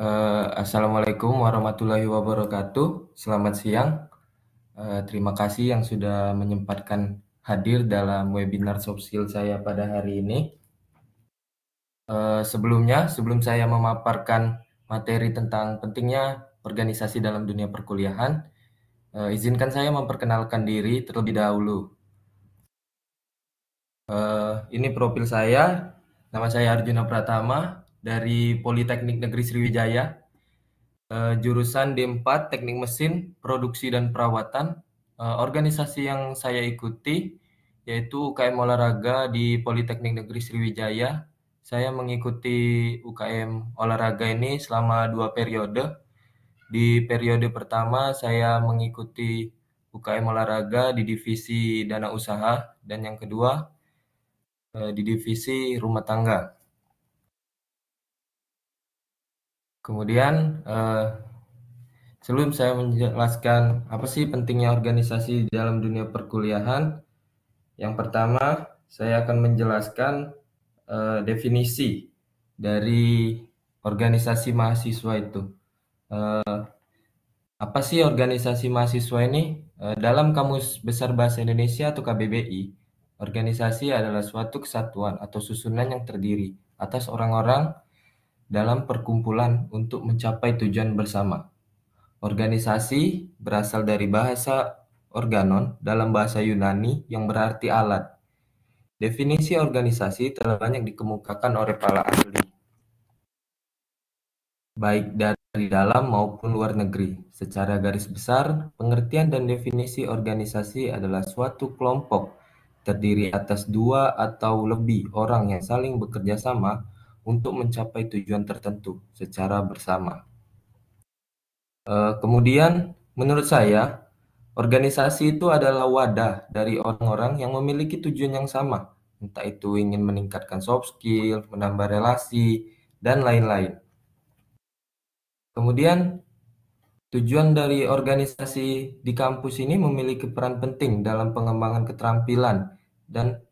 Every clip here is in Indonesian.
Assalamualaikum warahmatullahi wabarakatuh. Selamat siang. Terima kasih yang sudah menyempatkan hadir dalam webinar soft skill saya pada hari ini. Sebelum saya memaparkan materi tentang pentingnya organisasi dalam dunia perkuliahan, izinkan saya memperkenalkan diri terlebih dahulu. Ini profil saya. Nama saya Arjuna Pratama dari Politeknik Negeri Sriwijaya. Jurusan D4 Teknik Mesin, Produksi dan Perawatan. Organisasi yang saya ikuti yaitu UKM Olahraga di Politeknik Negeri Sriwijaya. Saya mengikuti UKM Olahraga ini selama 2 periode. Di periode pertama saya mengikuti UKM Olahraga di divisi Dana Usaha dan yang kedua di divisi Rumah Tangga. Kemudian sebelum saya menjelaskan apa sih pentingnya organisasi dalam dunia perkuliahan, yang pertama saya akan menjelaskan definisi dari organisasi mahasiswa itu. Apa sih organisasi mahasiswa ini? Dalam Kamus Besar Bahasa Indonesia atau KBBI, organisasi adalah suatu kesatuan atau susunan yang terdiri atas orang-orang dalam perkumpulan untuk mencapai tujuan bersama. Organisasi berasal dari bahasa organon dalam bahasa Yunani yang berarti alat. Definisi organisasi telah banyak dikemukakan oleh para ahli, baik dari dalam maupun luar negeri. Secara garis besar, pengertian dan definisi organisasi adalah suatu kelompok terdiri atas 2 atau lebih orang yang saling bekerja sama untuk mencapai tujuan tertentu secara bersama. Kemudian, menurut saya, organisasi itu adalah wadah dari orang-orang yang memiliki tujuan yang sama, entah itu ingin meningkatkan soft skill, menambah relasi, dan lain-lain. Kemudian, tujuan dari organisasi di kampus ini memiliki peran penting dalam pengembangan keterampilan dan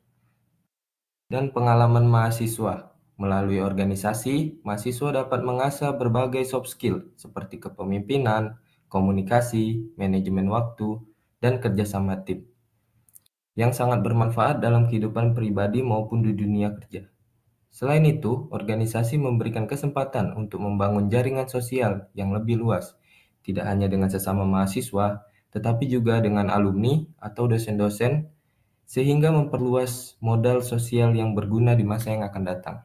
pengalaman mahasiswa. Melalui organisasi, mahasiswa dapat mengasah berbagai soft skill seperti kepemimpinan, komunikasi, manajemen waktu, dan kerjasama tim, yang sangat bermanfaat dalam kehidupan pribadi maupun di dunia kerja. Selain itu, organisasi memberikan kesempatan untuk membangun jaringan sosial yang lebih luas, tidak hanya dengan sesama mahasiswa, tetapi juga dengan alumni atau dosen-dosen, sehingga memperluas modal sosial yang berguna di masa yang akan datang.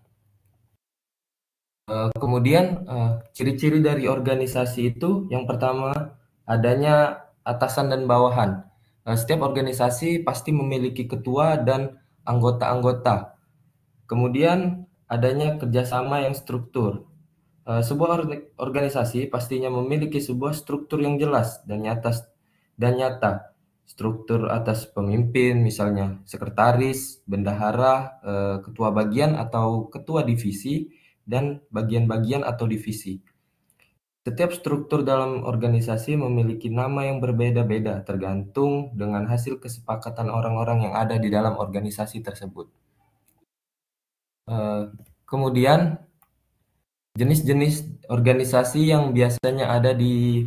Kemudian, ciri-ciri dari organisasi itu yang pertama, adanya atasan dan bawahan. Setiap organisasi pasti memiliki ketua dan anggota-anggota. Kemudian, adanya kerjasama yang struktur. Sebuah organisasi pastinya memiliki sebuah struktur yang jelas dan nyata. Struktur atas pemimpin, misalnya sekretaris, bendahara, ketua bagian atau ketua divisi, dan bagian-bagian atau divisi. Setiap struktur dalam organisasi memiliki nama yang berbeda-beda tergantung dengan hasil kesepakatan orang-orang yang ada di dalam organisasi tersebut. Kemudian, jenis-jenis organisasi yang biasanya ada di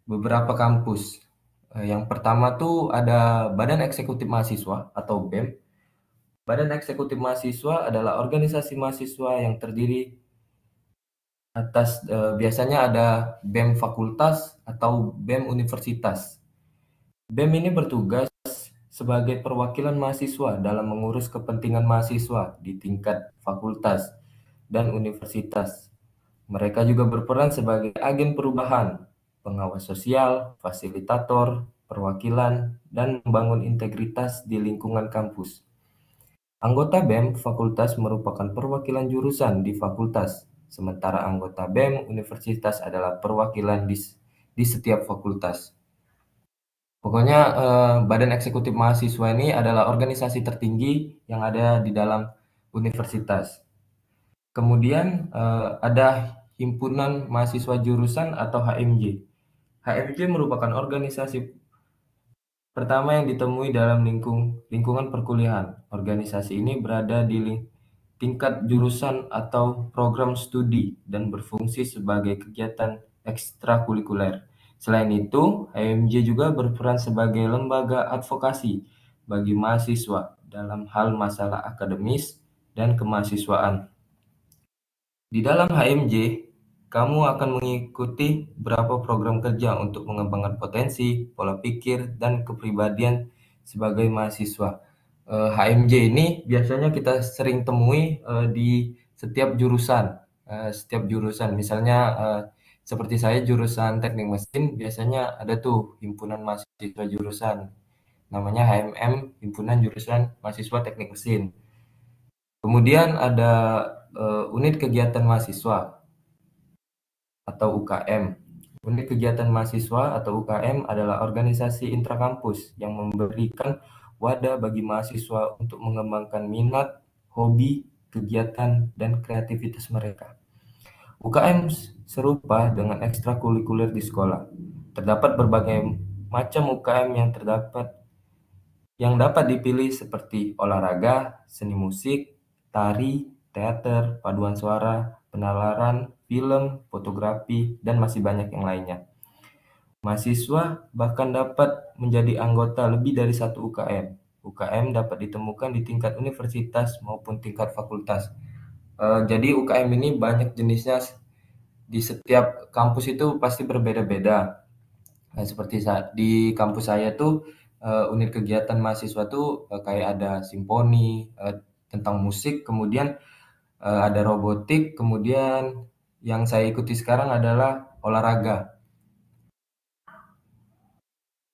beberapa kampus. Yang pertama tuh ada Badan Eksekutif Mahasiswa atau BEM. Badan Eksekutif Mahasiswa adalah organisasi mahasiswa yang terdiri atas biasanya ada BEM fakultas atau BEM universitas. BEM ini bertugas sebagai perwakilan mahasiswa dalam mengurus kepentingan mahasiswa di tingkat fakultas dan universitas. Mereka juga berperan sebagai agen perubahan, pengawas sosial, fasilitator, perwakilan, dan membangun integritas di lingkungan kampus. Anggota BEM fakultas merupakan perwakilan jurusan di fakultas, sementara anggota BEM universitas adalah perwakilan di setiap fakultas. Pokoknya Badan Eksekutif Mahasiswa ini adalah organisasi tertinggi yang ada di dalam universitas. Kemudian ada Himpunan Mahasiswa Jurusan atau HMJ. HMJ merupakan organisasi pertama yang ditemui dalam lingkungan perkuliahan. Organisasi ini berada di tingkat jurusan atau program studi dan berfungsi sebagai kegiatan ekstrakurikuler. Selain itu, HMJ juga berperan sebagai lembaga advokasi bagi mahasiswa dalam hal masalah akademis dan kemahasiswaan. Di dalam HMJ, kamu akan mengikuti beberapa program kerja untuk mengembangkan potensi, pola pikir, dan kepribadian sebagai mahasiswa. HMJ ini biasanya kita sering temui di setiap jurusan. Setiap jurusan, misalnya seperti saya jurusan teknik mesin, biasanya ada tuh himpunan mahasiswa jurusan. Namanya HMM, Himpunan Jurusan Mahasiswa Teknik Mesin. Kemudian ada unit kegiatan mahasiswa atau UKM. Unit kegiatan mahasiswa atau UKM adalah organisasi intrakampus yang memberikan wadah bagi mahasiswa untuk mengembangkan minat, hobi, kegiatan, dan kreativitas mereka. UKM serupa dengan ekstrakurikuler di sekolah. Terdapat berbagai macam UKM yang dapat dipilih seperti olahraga, seni musik, tari, teater, paduan suara, penalaran, film, fotografi, dan masih banyak yang lainnya. Mahasiswa bahkan dapat menjadi anggota lebih dari satu UKM. UKM dapat ditemukan di tingkat universitas maupun tingkat fakultas. Jadi UKM ini banyak jenisnya, di setiap kampus itu pasti berbeda-beda. Seperti di kampus saya tuh unit kegiatan mahasiswa tuh kayak ada simfoni tentang musik, kemudian ada robotik, kemudian yang saya ikuti sekarang adalah olahraga.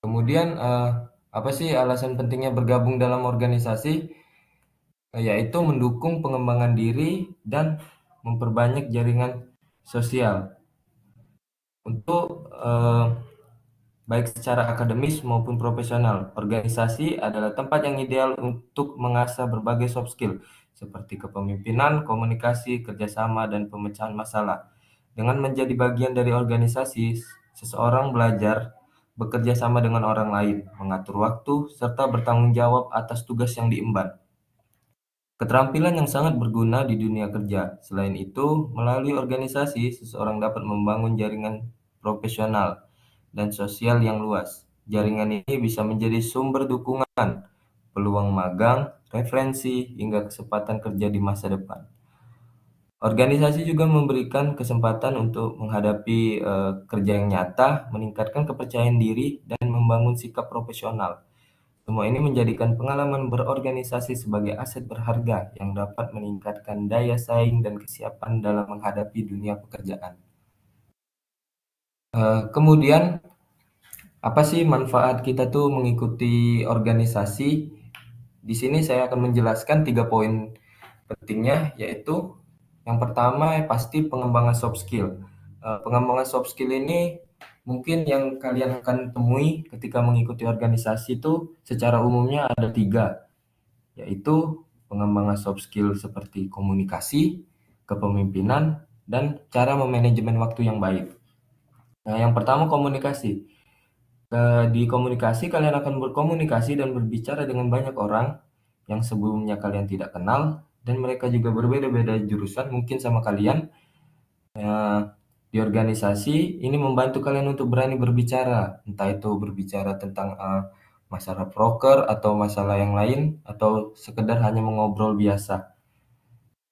Kemudian apa sih alasan pentingnya bergabung dalam organisasi? Yaitu mendukung pengembangan diri dan memperbanyak jaringan sosial untuk baik secara akademis maupun profesional. Organisasi adalah tempat yang ideal untuk mengasah berbagai soft skill seperti kepemimpinan, komunikasi, kerjasama, dan pemecahan masalah. Dengan menjadi bagian dari organisasi, seseorang belajar bekerja sama dengan orang lain, mengatur waktu, serta bertanggung jawab atas tugas yang diemban. Keterampilan yang sangat berguna di dunia kerja. Selain itu, melalui organisasi, seseorang dapat membangun jaringan profesional dan sosial yang luas. Jaringan ini bisa menjadi sumber dukungan, peluang magang, referensi, hingga kesempatan kerja di masa depan. Organisasi juga memberikan kesempatan untuk menghadapi kerja yang nyata, meningkatkan kepercayaan diri, dan membangun sikap profesional. Semua ini menjadikan pengalaman berorganisasi sebagai aset berharga yang dapat meningkatkan daya saing dan kesiapan dalam menghadapi dunia pekerjaan. Kemudian, apa sih manfaat kita tuh mengikuti organisasi? Di sini saya akan menjelaskan 3 poin pentingnya, yaitu yang pertama pasti pengembangan soft skill. Pengembangan soft skill ini mungkin yang kalian akan temui ketika mengikuti organisasi itu secara umumnya ada 3, yaitu pengembangan soft skill seperti komunikasi, kepemimpinan, dan cara memanajemen waktu yang baik. Nah, yang pertama komunikasi. Di komunikasi kalian akan berkomunikasi dan berbicara dengan banyak orang yang sebelumnya kalian tidak kenal, dan mereka juga berbeda-beda jurusan mungkin sama kalian. Di organisasi ini membantu kalian untuk berani berbicara, entah itu berbicara tentang masalah proker atau masalah yang lain, atau sekedar hanya mengobrol biasa.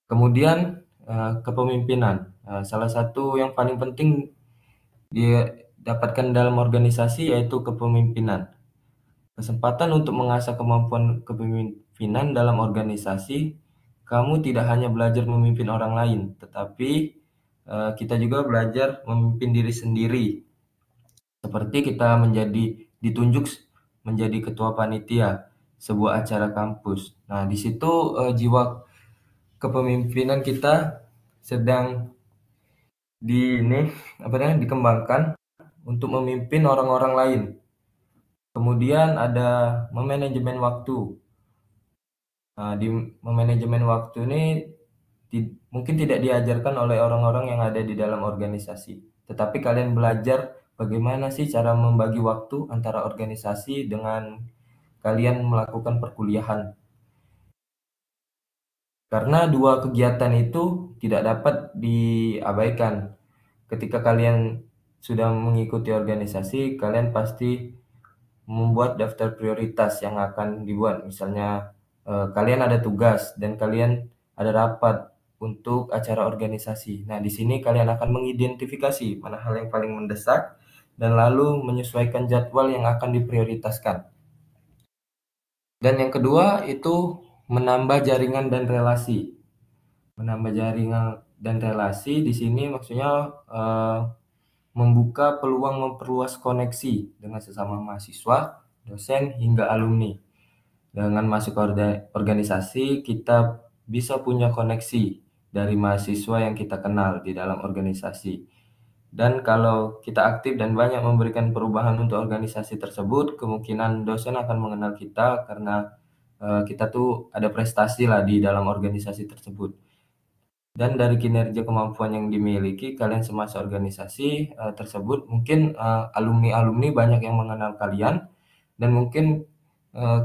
Kemudian kepemimpinan. Salah satu yang paling penting didapatkan dalam organisasi yaitu kepemimpinan. Kesempatan untuk mengasah kemampuan kepemimpinan dalam organisasi, kamu tidak hanya belajar memimpin orang lain, tetapi kita juga belajar memimpin diri sendiri. Seperti kita ditunjuk menjadi ketua panitia sebuah acara kampus. Nah, di situ jiwa kepemimpinan kita sedang dikembangkan untuk memimpin orang-orang lain. Kemudian ada memanajemen waktu. Nah, di memanajemen waktu ini mungkin tidak diajarkan oleh orang-orang yang ada di dalam organisasi. Tetapi kalian belajar bagaimana sih cara membagi waktu antara organisasi dengan kalian melakukan perkuliahan. Karena dua kegiatan itu tidak dapat diabaikan. Ketika kalian sudah mengikuti organisasi, kalian pasti membuat daftar prioritas yang akan dibuat. Misalnya, kalian ada tugas dan kalian ada rapat untuk acara organisasi. Nah, di sini kalian akan mengidentifikasi mana hal yang paling mendesak dan lalu menyesuaikan jadwal yang akan diprioritaskan. Dan yang kedua itu menambah jaringan dan relasi. Menambah jaringan dan relasi di sini maksudnya membuka peluang memperluas koneksi dengan sesama mahasiswa, dosen, hingga alumni. Dengan masuk organisasi, kita bisa punya koneksi dari mahasiswa yang kita kenal di dalam organisasi. Dan kalau kita aktif dan banyak memberikan perubahan untuk organisasi tersebut, kemungkinan dosen akan mengenal kita karena kita tuh ada prestasi lah di dalam organisasi tersebut. Dan dari kinerja kemampuan yang dimiliki kalian semasa organisasi tersebut, mungkin alumni-alumni banyak yang mengenal kalian dan mungkin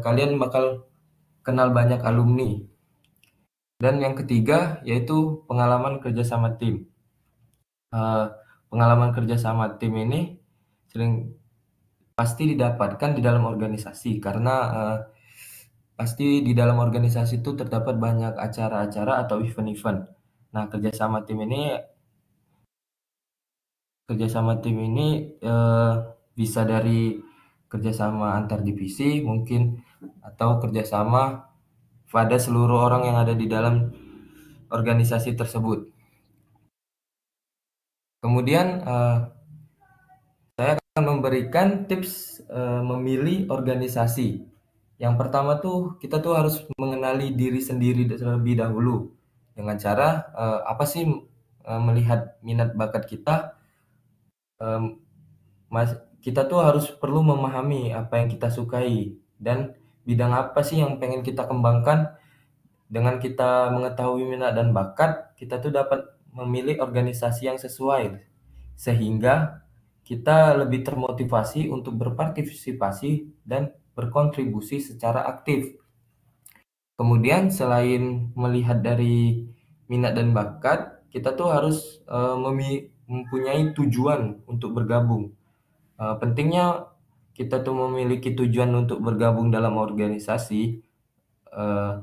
kalian bakal kenal banyak alumni. Dan yang ketiga yaitu pengalaman kerja sama tim. Eh, Pengalaman kerja sama tim ini sering pasti didapatkan di dalam organisasi karena pasti di dalam organisasi itu terdapat banyak acara-acara atau event-event. Nah, kerjasama tim ini bisa dari kerjasama antar divisi mungkin atau kerjasama pada seluruh orang yang ada di dalam organisasi tersebut. Kemudian saya akan memberikan tips memilih organisasi. Yang pertama tuh kita tuh harus mengenali diri sendiri terlebih dahulu dengan cara apa sih melihat minat bakat kita. Em, Kita tuh harus perlu memahami apa yang kita sukai dan bidang apa sih yang pengen kita kembangkan. Dengan kita mengetahui minat dan bakat, kita tuh dapat memilih organisasi yang sesuai sehingga kita lebih termotivasi untuk berpartisipasi dan berkontribusi secara aktif. Kemudian selain melihat dari minat dan bakat, kita tuh harus mempunyai tujuan untuk bergabung. Pentingnya kita tuh memiliki tujuan untuk bergabung dalam organisasi. eh,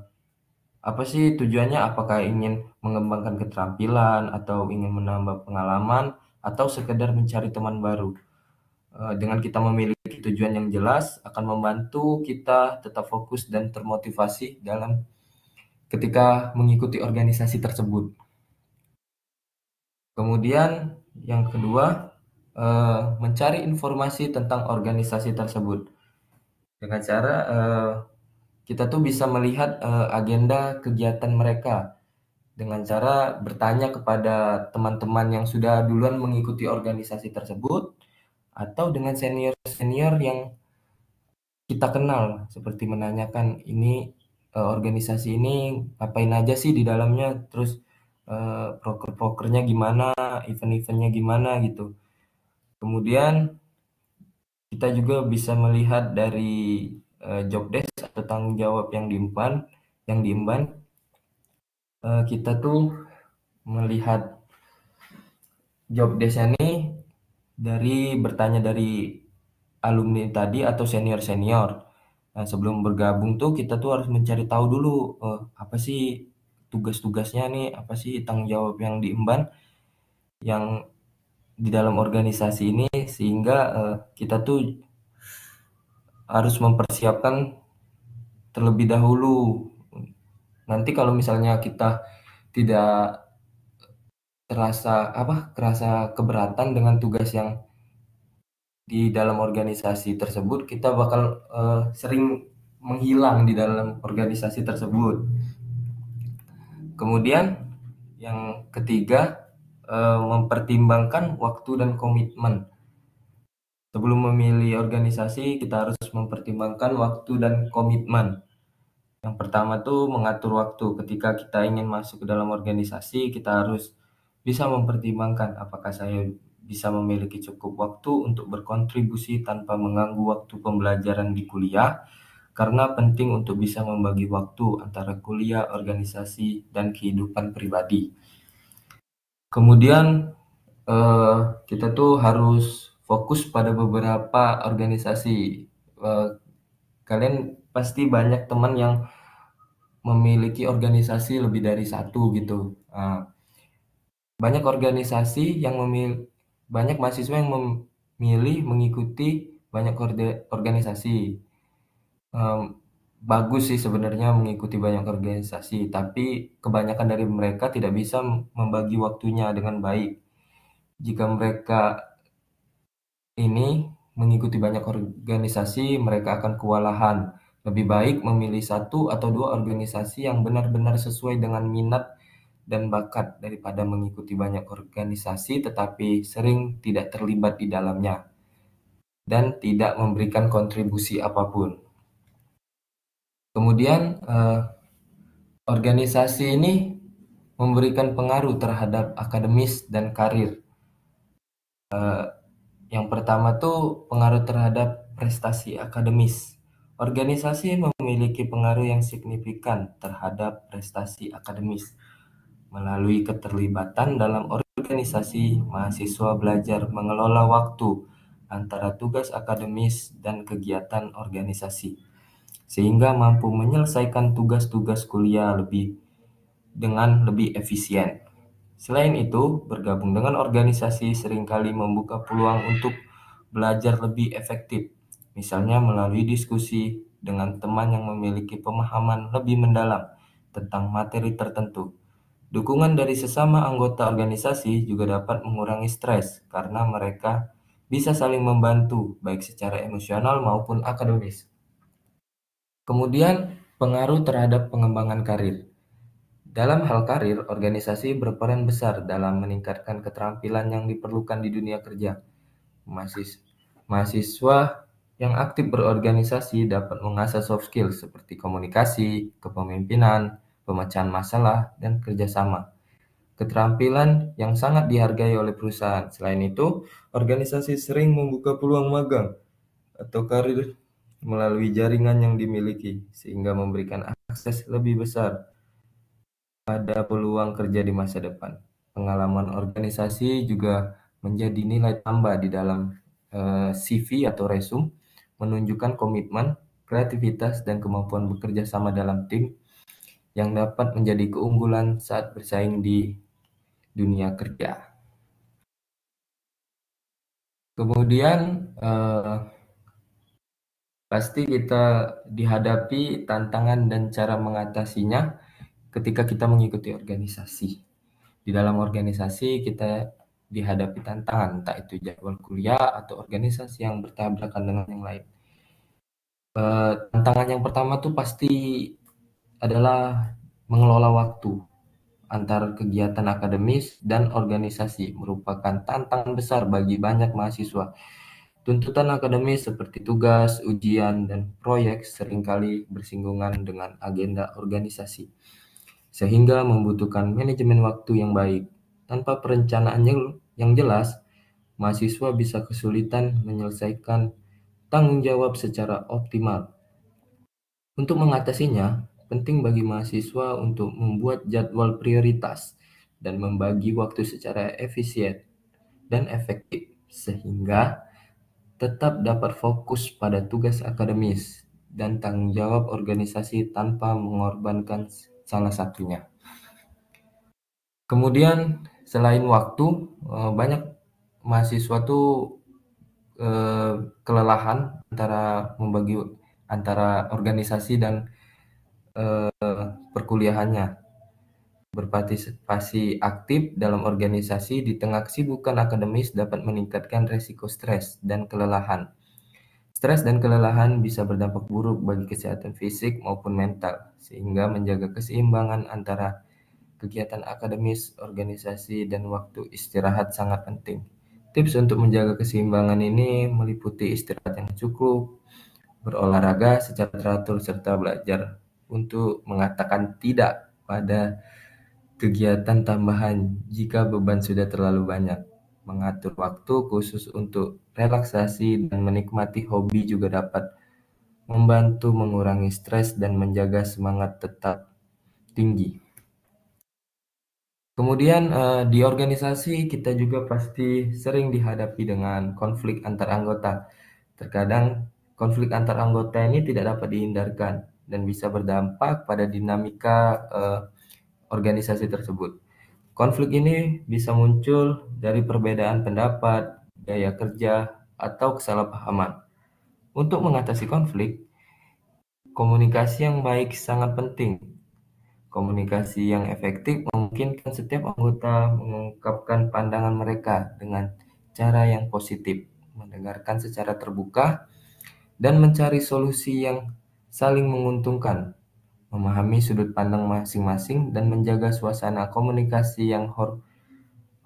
Apa sih tujuannya? Apakah ingin mengembangkan keterampilan atau ingin menambah pengalaman atau sekedar mencari teman baru? Dengan kita memiliki tujuan yang jelas akan membantu kita tetap fokus dan termotivasi dalam ketika mengikuti organisasi tersebut. Kemudian yang kedua, mencari informasi tentang organisasi tersebut. Dengan cara kita tuh bisa melihat agenda kegiatan mereka dengan cara bertanya kepada teman-teman yang sudah duluan mengikuti organisasi tersebut atau dengan senior-senior yang kita kenal, seperti menanyakan ini organisasi ini ngapain aja sih di dalamnya, terus proker-prokernya gimana, event-eventnya gimana gitu. Kemudian kita juga bisa melihat dari job desk atau tanggung jawab yang diemban, kita tuh melihat job desk ini dari bertanya dari alumni tadi atau senior-senior. Nah, sebelum bergabung tuh kita tuh harus mencari tahu dulu apa sih tugas-tugasnya nih, apa sih tanggung jawab yang diemban yang di dalam organisasi ini sehingga kita tuh harus mempersiapkan terlebih dahulu. Nanti kalau misalnya kita tidak kerasa keberatan dengan tugas yang di dalam organisasi tersebut, kita bakal sering menghilang di dalam organisasi tersebut. Kemudian yang ketiga, mempertimbangkan waktu dan komitmen. Sebelum memilih organisasi, kita harus mempertimbangkan waktu dan komitmen. Yang pertama tuh mengatur waktu. Ketika kita ingin masuk ke dalam organisasi, kita harus bisa mempertimbangkan apakah saya bisa memiliki cukup waktu untuk berkontribusi tanpa mengganggu waktu pembelajaran di kuliah, karena penting untuk bisa membagi waktu antara kuliah, organisasi, dan kehidupan pribadi. Kemudian kita tuh harus fokus pada beberapa organisasi. Kalian pasti banyak teman yang memiliki organisasi lebih dari satu gitu. Banyak mahasiswa yang memilih mengikuti banyak organisasi. Bagus sih sebenarnya mengikuti banyak organisasi, tapi kebanyakan dari mereka tidak bisa membagi waktunya dengan baik. Jika mereka ini mengikuti banyak organisasi, mereka akan kewalahan. Lebih baik memilih satu atau dua organisasi yang benar-benar sesuai dengan minat dan bakat daripada mengikuti banyak organisasi tetapi sering tidak terlibat di dalamnya dan tidak memberikan kontribusi apapun. Kemudian organisasi ini memberikan pengaruh terhadap akademis dan karir. Yang pertama tuh pengaruh terhadap prestasi akademis. Organisasi memiliki pengaruh yang signifikan terhadap prestasi akademis. Melalui keterlibatan dalam organisasi, mahasiswa belajar mengelola waktu antara tugas akademis dan kegiatan organisasi, sehingga mampu menyelesaikan tugas-tugas kuliah dengan lebih efisien. Selain itu, bergabung dengan organisasi seringkali membuka peluang untuk belajar lebih efektif, misalnya melalui diskusi dengan teman yang memiliki pemahaman lebih mendalam tentang materi tertentu. Dukungan dari sesama anggota organisasi juga dapat mengurangi stres karena mereka bisa saling membantu baik secara emosional maupun akademis. Kemudian, pengaruh terhadap pengembangan karir. Dalam hal karir, organisasi berperan besar dalam meningkatkan keterampilan yang diperlukan di dunia kerja. Mahasiswa yang aktif berorganisasi dapat mengasah soft skill seperti komunikasi, kepemimpinan, pemecahan masalah, dan kerjasama. Keterampilan yang sangat dihargai oleh perusahaan. Selain itu, organisasi sering membuka peluang magang atau karir melalui jaringan yang dimiliki, sehingga memberikan akses lebih besar pada peluang kerja di masa depan. Pengalaman organisasi juga menjadi nilai tambah di dalam CV atau resume, menunjukkan komitmen, kreativitas, dan kemampuan bekerja sama dalam tim yang dapat menjadi keunggulan saat bersaing di dunia kerja. Kemudian pasti kita dihadapi tantangan dan cara mengatasinya ketika kita mengikuti organisasi. Di dalam organisasi kita dihadapi tantangan, entah itu jadwal kuliah atau organisasi yang bertabrakan dengan yang lain. Tantangan yang pertama tuh pasti adalah mengelola waktu antara kegiatan akademis dan organisasi merupakan tantangan besar bagi banyak mahasiswa. Tuntutan akademis seperti tugas, ujian, dan proyek seringkali bersinggungan dengan agenda organisasi, sehingga membutuhkan manajemen waktu yang baik. Tanpa perencanaan yang jelas, mahasiswa bisa kesulitan menyelesaikan tanggung jawab secara optimal. Untuk mengatasinya, penting bagi mahasiswa untuk membuat jadwal prioritas dan membagi waktu secara efisien dan efektif, sehingga tetap dapat fokus pada tugas akademis dan tanggung jawab organisasi tanpa mengorbankan salah satunya. Kemudian selain waktu, banyak mahasiswa tuh kelelahan membagi antara organisasi dan perkuliahannya. Berpartisipasi aktif dalam organisasi di tengah kesibukan akademis dapat meningkatkan resiko stres dan kelelahan. Stres dan kelelahan bisa berdampak buruk bagi kesehatan fisik maupun mental, sehingga menjaga keseimbangan antara kegiatan akademis, organisasi, dan waktu istirahat sangat penting. Tips untuk menjaga keseimbangan ini meliputi istirahat yang cukup, berolahraga secara teratur, serta belajar untuk mengatakan tidak pada kegiatan tambahan jika beban sudah terlalu banyak. Mengatur waktu khusus untuk relaksasi dan menikmati hobi juga dapat membantu mengurangi stres dan menjaga semangat tetap tinggi. Kemudian di organisasi kita juga pasti sering dihadapi dengan konflik antar anggota. Terkadang konflik antar anggota ini tidak dapat dihindarkan dan bisa berdampak pada dinamika organisasi tersebut. Konflik ini bisa muncul dari perbedaan pendapat, gaya kerja, atau kesalahpahaman. Untuk mengatasi konflik, komunikasi yang baik sangat penting. Komunikasi yang efektif memungkinkan setiap anggota mengungkapkan pandangan mereka dengan cara yang positif, mendengarkan secara terbuka, dan mencari solusi yang saling menguntungkan, memahami sudut pandang masing-masing, dan menjaga suasana komunikasi yang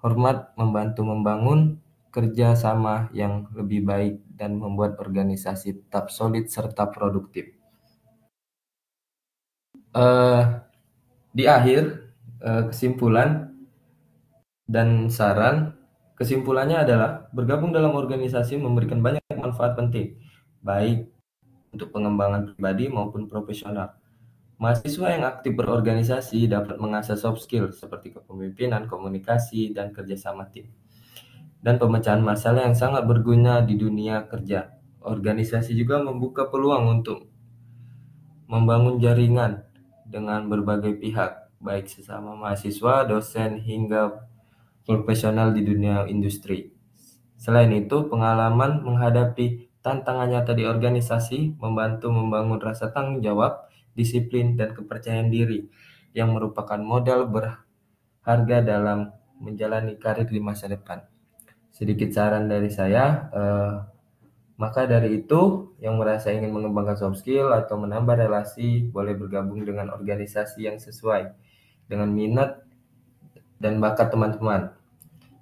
hormat membantu membangun kerja sama yang lebih baik dan membuat organisasi tetap solid serta produktif. Eh, di akhir, kesimpulan dan saran, kesimpulannya adalah bergabung dalam organisasi memberikan banyak manfaat penting, baik untuk pengembangan pribadi maupun profesional. Mahasiswa yang aktif berorganisasi dapat mengasah soft skill seperti kepemimpinan, komunikasi, dan kerjasama tim, dan pemecahan masalah yang sangat berguna di dunia kerja. Organisasi juga membuka peluang untuk membangun jaringan dengan berbagai pihak, baik sesama mahasiswa, dosen, hingga profesional di dunia industri. Selain itu, pengalaman menghadapi tantangan nyata di organisasi membantu membangun rasa tanggung jawab, disiplin, dan kepercayaan diri yang merupakan modal berharga dalam menjalani karir di masa depan. Sedikit saran dari saya, maka dari itu, yang merasa ingin mengembangkan soft skill atau menambah relasi, boleh bergabung dengan organisasi yang sesuai dengan minat dan bakat teman-teman.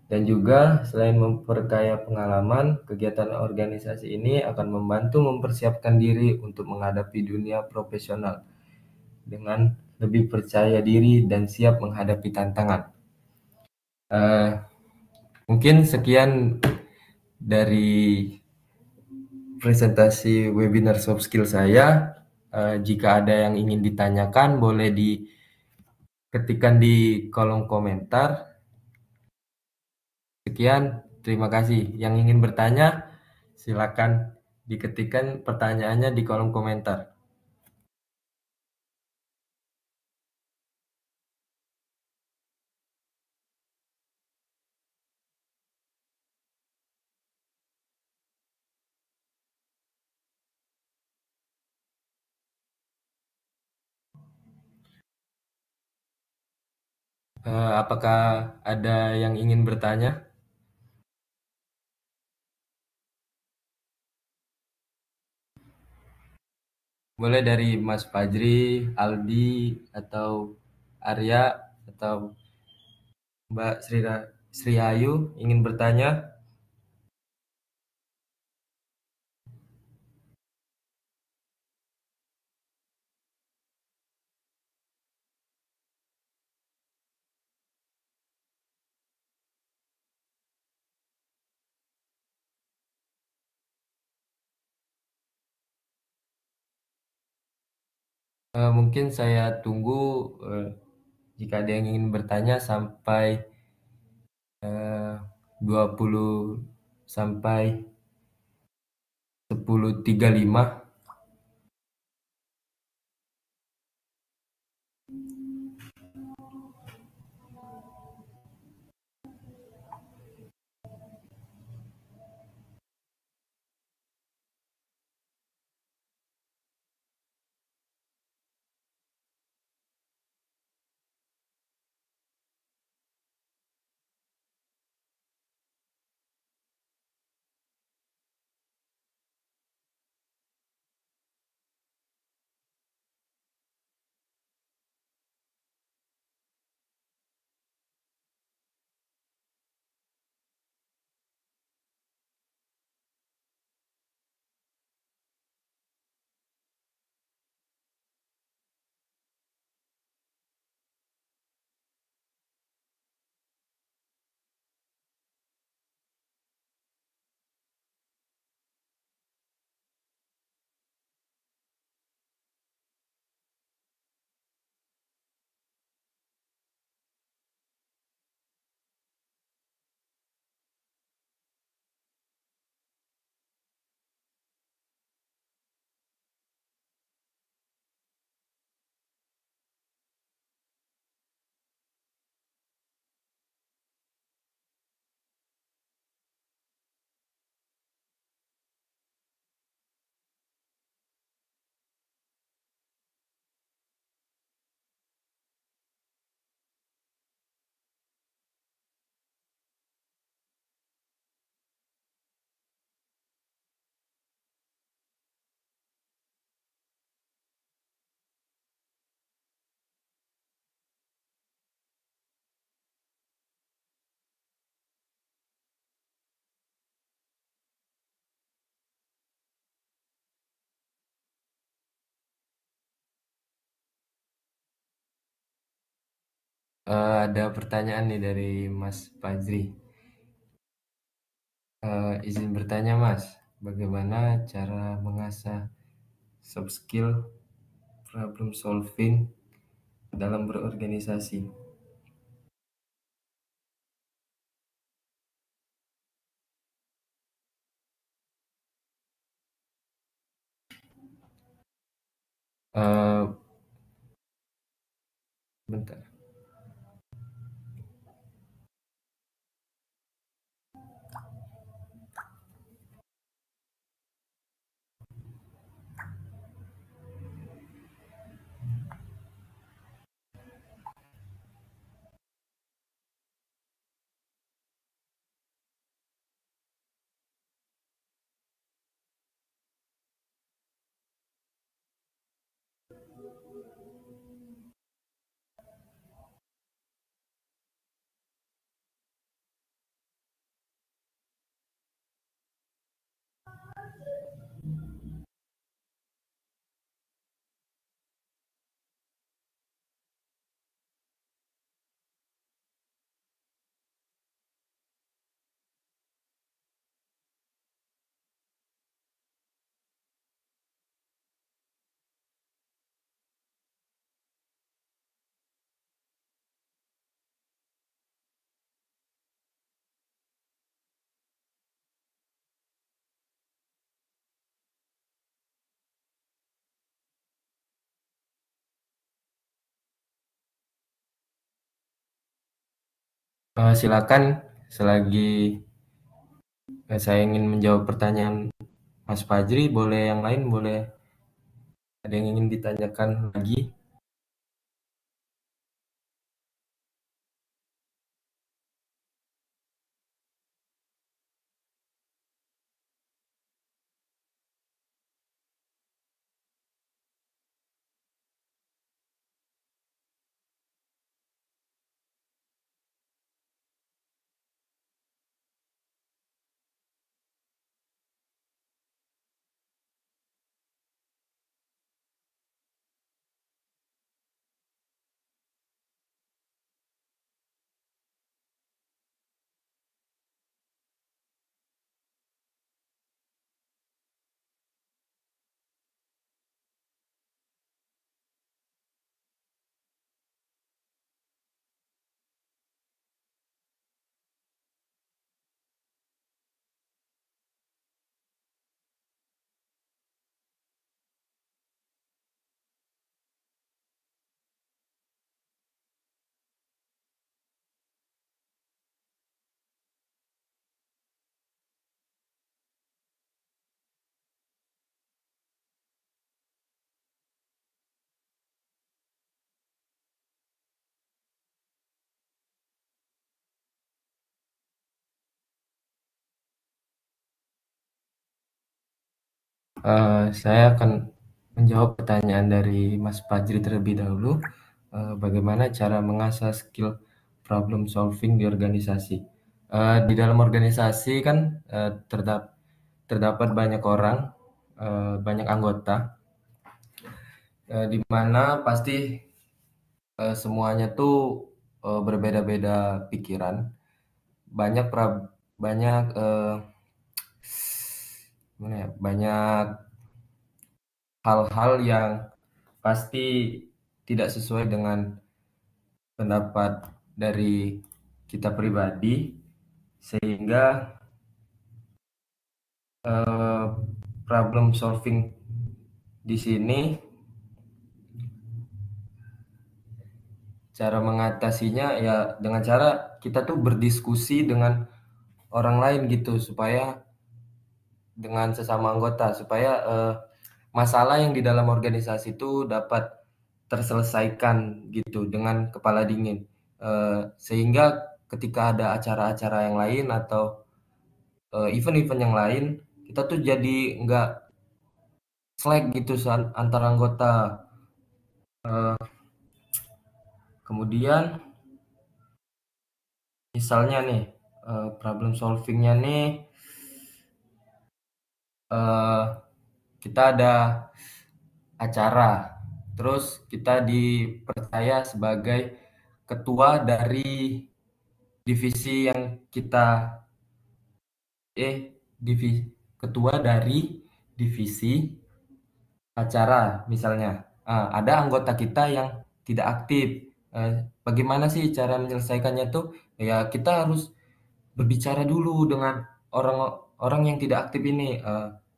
Dan juga selain memperkaya pengalaman, kegiatan organisasi ini akan membantu mempersiapkan diri untuk menghadapi dunia profesional dengan lebih percaya diri dan siap menghadapi tantangan. Eh, Mungkin sekian dari presentasi webinar soft skill saya. Jika ada yang ingin ditanyakan, boleh diketikkan di kolom komentar. Sekian, terima kasih. Yang ingin bertanya, silakan diketikkan pertanyaannya di kolom komentar. Apakah ada yang ingin bertanya? Boleh dari Mas Fajri, Aldi, atau Arya, atau Mbak Sri Ayu ingin bertanya? Mungkin saya tunggu eh, jika ada yang ingin bertanya sampai 20 sampai 10.35. Ada pertanyaan nih dari Mas Fajri. Izin bertanya Mas, bagaimana cara mengasah soft skill problem solving dalam berorganisasi? Eh, Bentar. Silakan selagi saya ingin menjawab pertanyaan Mas Fajri, boleh yang lain, boleh ada yang ingin ditanyakan lagi? Saya akan menjawab pertanyaan dari Mas Fajri terlebih dahulu. Bagaimana cara mengasah skill problem solving di organisasi? Di dalam organisasi kan terdapat banyak orang, banyak anggota, di mana pasti semuanya tuh berbeda-beda pikiran, banyak banyak gimana ya, banyak hal-hal yang pasti tidak sesuai dengan pendapat dari kita pribadi, sehingga eh, problem solving di sini cara mengatasinya ya dengan cara kita tuh berdiskusi dengan orang lain gitu, supaya dengan sesama anggota, supaya masalah yang di dalam organisasi itu dapat terselesaikan gitu dengan kepala dingin. Sehingga ketika ada acara-acara yang lain atau event-event yang lain, kita tuh jadi nggak slack gitu antar anggota. Eh, Kemudian misalnya nih problem solvingnya nih, eh, kita ada acara, terus kita dipercaya sebagai ketua dari divisi yang kita eh divisi ketua dari divisi acara misalnya. Ada anggota kita yang tidak aktif. Bagaimana sih cara menyelesaikannya tuh? Ya kita harus berbicara dulu dengan orang orang yang tidak aktif ini.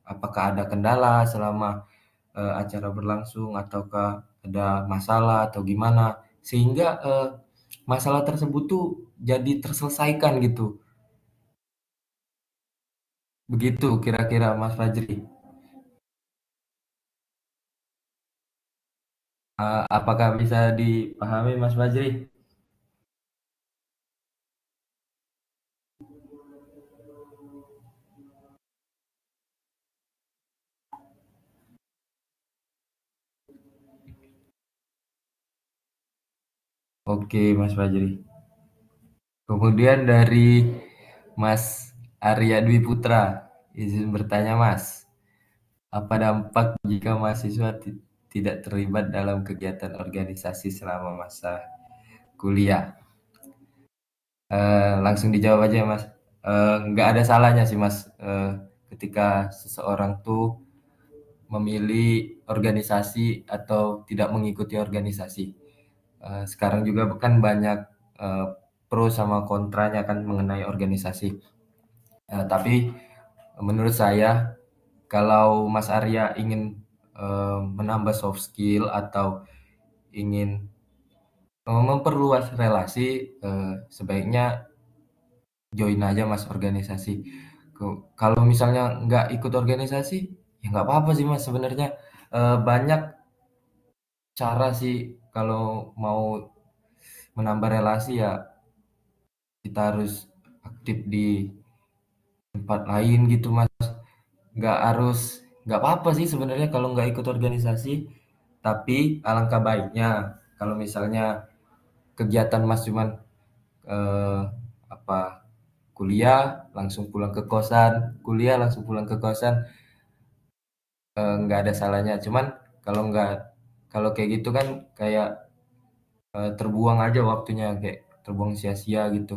Apakah ada kendala selama acara berlangsung ataukah ada masalah atau gimana? Sehingga masalah tersebut tuh jadi terselesaikan gitu. Begitu kira-kira Mas Fajri. Apakah bisa dipahami Mas Fajri? Oke, Mas Fajri. Kemudian dari Mas Arya Dwi Putra, izin bertanya Mas, apa dampak jika mahasiswa tidak terlibat dalam kegiatan organisasi selama masa kuliah? Langsung dijawab aja ya Mas. Nggak ada salahnya sih Mas, ketika seseorang tuh memilih organisasi atau tidak mengikuti organisasi. Sekarang juga kan banyak eh, pro sama kontranya kan mengenai organisasi. Tapi menurut saya kalau Mas Arya ingin menambah soft skill atau ingin memperluas relasi, sebaiknya join aja Mas organisasi. Kalau misalnya nggak ikut organisasi, ya nggak apa-apa sih Mas sebenarnya. Banyak cara sih kalau mau menambah relasi ya kita harus aktif di tempat lain gitu Mas. Nggak harus, nggak apa-apa sih sebenarnya kalau nggak ikut organisasi. Tapi alangkah baiknya kalau misalnya kegiatan Mas cuman eh, apa kuliah langsung pulang ke kosan, kuliah langsung pulang ke kosan, nggak ada salahnya. Cuman kalau nggak kalau kayak gitu kan kayak terbuang aja waktunya kayak terbuang sia-sia gitu.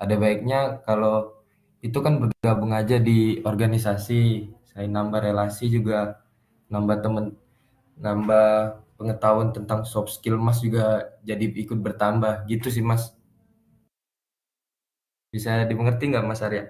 Ada baiknya kalau itu kan bergabung aja di organisasi, saya nambah relasi juga, nambah temen, nambah pengetahuan tentang soft skill Mas juga jadi ikut bertambah gitu sih Mas. Bisa dimengerti nggak Mas Arya?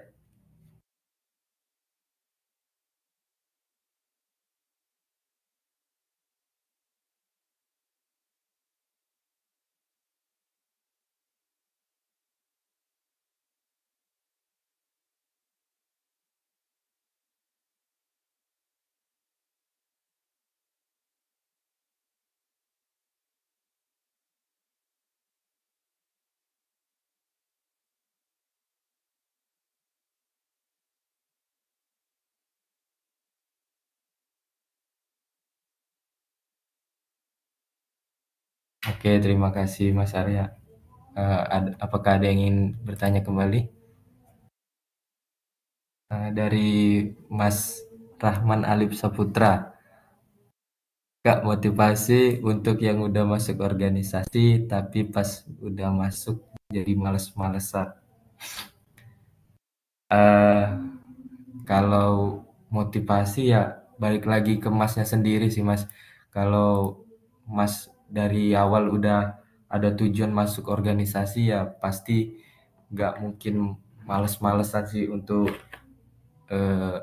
Oke, terima kasih Mas Arya. Apakah ada yang ingin bertanya kembali? Dari Mas Rahman Alif Saputra. Kak, motivasi untuk yang udah masuk organisasi tapi pas udah masuk jadi males-malesan. Eh Kalau motivasi ya balik lagi ke Masnya sendiri sih Mas. Kalau Mas dari awal udah ada tujuan masuk organisasi ya pasti nggak mungkin males-malesan sih untuk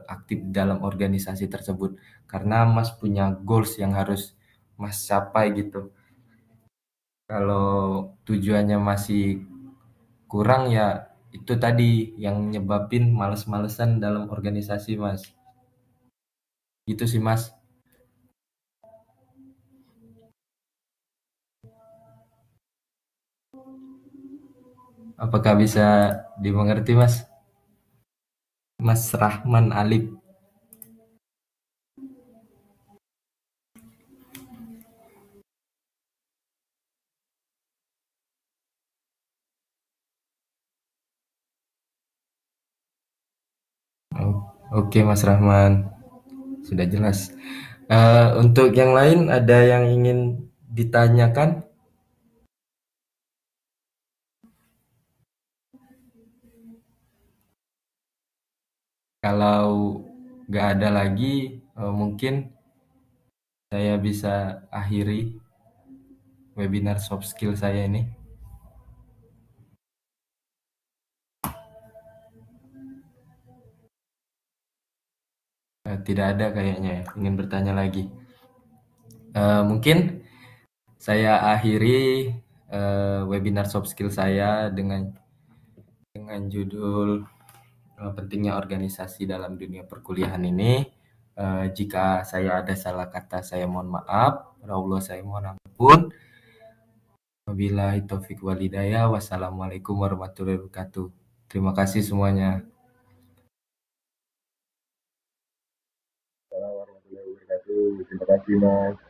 aktif dalam organisasi tersebut. Karena Mas punya goals yang harus Mas capai gitu. Kalau tujuannya masih kurang ya itu tadi yang nyebabin males-malesan dalam organisasi Mas. Gitu sih Mas. Apakah bisa dimengerti Mas? Mas Rahman Alif. Oh, oke Mas Rahman, sudah jelas. Untuk yang lain ada yang ingin ditanyakan? Kalau nggak ada lagi, mungkin saya bisa akhiri webinar soft skill saya ini. Tidak ada kayaknya ya, ingin bertanya lagi. Mungkin saya akhiri webinar soft skill saya dengan judul pentingnya organisasi dalam dunia perkuliahan ini. Jika saya ada salah kata, saya mohon maaf. Allah, saya mohon ampun. Wabillahi taufik walhidayah. Wassalamualaikum warahmatullahi wabarakatuh. Terima kasih semuanya. Warahmatullahi wabarakatuh. Terima kasih Mas.